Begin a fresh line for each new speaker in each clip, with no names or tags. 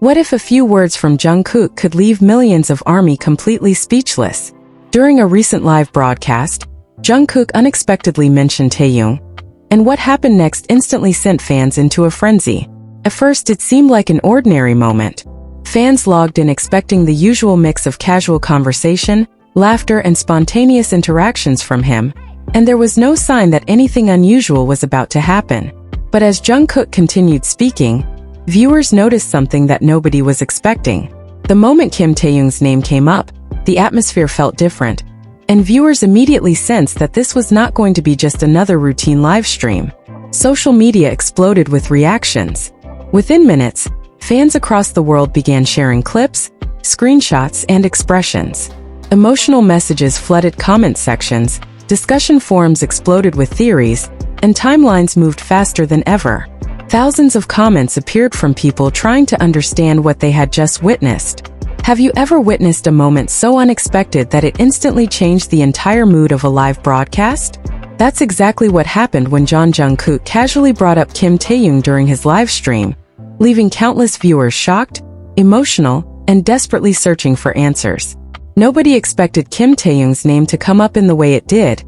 What if a few words from Jungkook could leave millions of ARMY completely speechless? During a recent live broadcast, Jungkook unexpectedly mentioned Taehyung, and what happened next instantly sent fans into a frenzy. At first it seemed like an ordinary moment. Fans logged in expecting the usual mix of casual conversation, laughter and spontaneous interactions from him, and there was no sign that anything unusual was about to happen. But as Jungkook continued speaking, viewers noticed something that nobody was expecting. The moment Kim Taehyung's name came up, the atmosphere felt different, and viewers immediately sensed that this was not going to be just another routine live stream. Social media exploded with reactions. Within minutes, fans across the world began sharing clips, screenshots, and expressions. Emotional messages flooded comment sections, discussion forums exploded with theories, and timelines moved faster than ever. Thousands of comments appeared from people trying to understand what they had just witnessed. Have you ever witnessed a moment so unexpected that it instantly changed the entire mood of a live broadcast? That's exactly what happened when Jungkook casually brought up Kim Taehyung during his live stream, leaving countless viewers shocked, emotional, and desperately searching for answers. Nobody expected Kim Taehyung's name to come up in the way it did,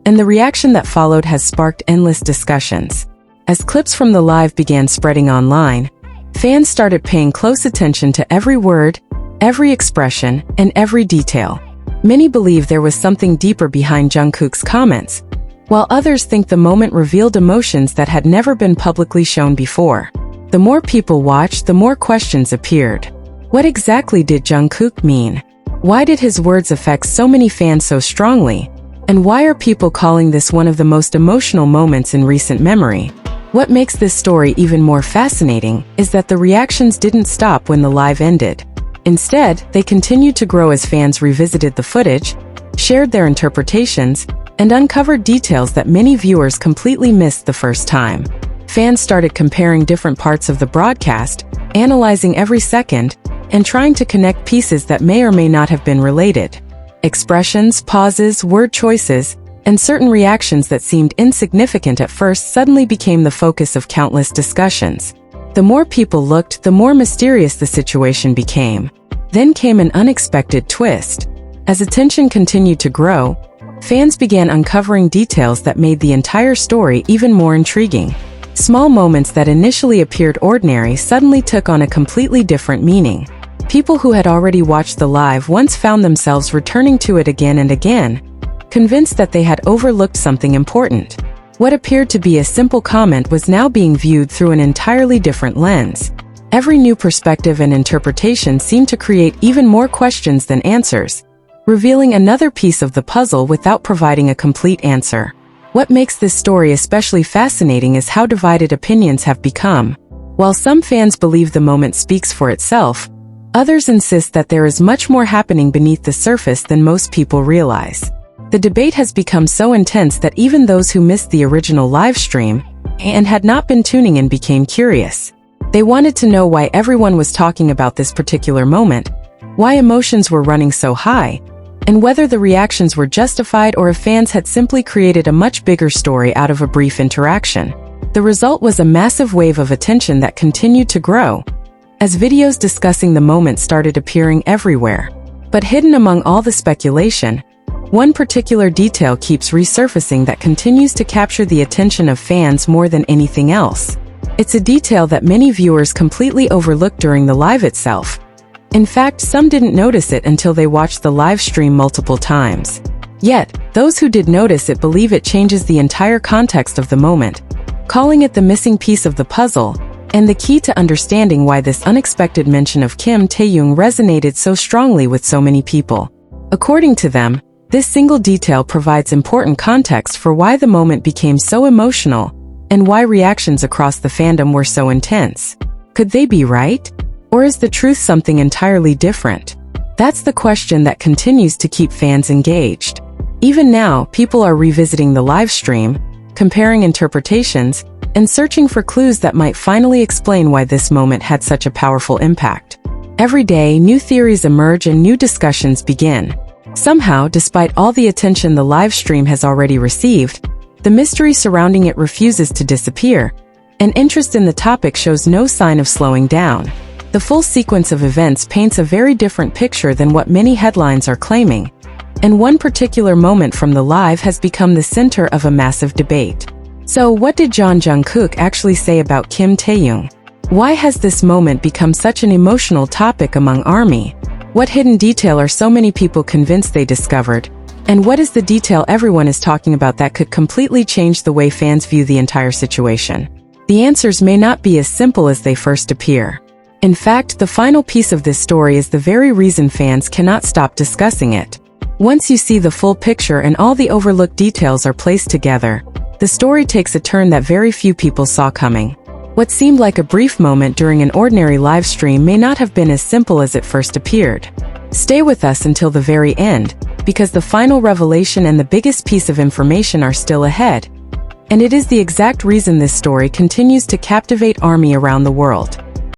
and the reaction that followed has sparked endless discussions. As clips from the live began spreading online, fans started paying close attention to every word, every expression, and every detail. Many believe there was something deeper behind Jungkook's comments, while others think the moment revealed emotions that had never been publicly shown before. The more people watched, the more questions appeared. What exactly did Jungkook mean? Why did his words affect so many fans so strongly? And why are people calling this one of the most emotional moments in recent memory? What makes this story even more fascinating is that the reactions didn't stop when the live ended. Instead, they continued to grow as fans revisited the footage, shared their interpretations, and uncovered details that many viewers completely missed the first time. Fans started comparing different parts of the broadcast, analyzing every second, and trying to connect pieces that may or may not have been related. Expressions, pauses, word choices, and certain reactions that seemed insignificant at first suddenly became the focus of countless discussions. The more people looked, the more mysterious the situation became. Then came an unexpected twist. As attention continued to grow, fans began uncovering details that made the entire story even more intriguing. Small moments that initially appeared ordinary suddenly took on a completely different meaning. People who had already watched the live once found themselves returning to it again and again, convinced that they had overlooked something important. What appeared to be a simple comment was now being viewed through an entirely different lens. Every new perspective and interpretation seemed to create even more questions than answers, revealing another piece of the puzzle without providing a complete answer. What makes this story especially fascinating is how divided opinions have become. While some fans believe the moment speaks for itself, others insist that there is much more happening beneath the surface than most people realize. The debate has become so intense that even those who missed the original live stream and had not been tuning in became curious. They wanted to know why everyone was talking about this particular moment, why emotions were running so high, and whether the reactions were justified or if fans had simply created a much bigger story out of a brief interaction. The result was a massive wave of attention that continued to grow, as videos discussing the moment started appearing everywhere. But hidden among all the speculation, one particular detail keeps resurfacing that continues to capture the attention of fans more than anything else. It's a detail that many viewers completely overlooked during the live itself. In fact, some didn't notice it until they watched the live stream multiple times. Yet, those who did notice it believe it changes the entire context of the moment, calling it the missing piece of the puzzle, and the key to understanding why this unexpected mention of Kim Taehyung resonated so strongly with so many people. According to them, this single detail provides important context for why the moment became so emotional, and why reactions across the fandom were so intense. Could they be right? Or is the truth something entirely different? That's the question that continues to keep fans engaged. Even now, people are revisiting the live stream, comparing interpretations, and searching for clues that might finally explain why this moment had such a powerful impact. Every day, new theories emerge and new discussions begin. Somehow, despite all the attention the live stream has already received, the mystery surrounding it refuses to disappear, and interest in the topic shows no sign of slowing down. The full sequence of events paints a very different picture than what many headlines are claiming, and one particular moment from the live has become the center of a massive debate. So what did Jungkook actually say about Kim Taehyung? Why has this moment become such an emotional topic among ARMY? What hidden detail are so many people convinced they discovered? And what is the detail everyone is talking about that could completely change the way fans view the entire situation? The answers may not be as simple as they first appear. In fact, the final piece of this story is the very reason fans cannot stop discussing it. Once you see the full picture and all the overlooked details are placed together, the story takes a turn that very few people saw coming. What seemed like a brief moment during an ordinary live stream may not have been as simple as it first appeared. Stay with us until the very end, because the final revelation and the biggest piece of information are still ahead. And it is the exact reason this story continues to captivate ARMY around the world.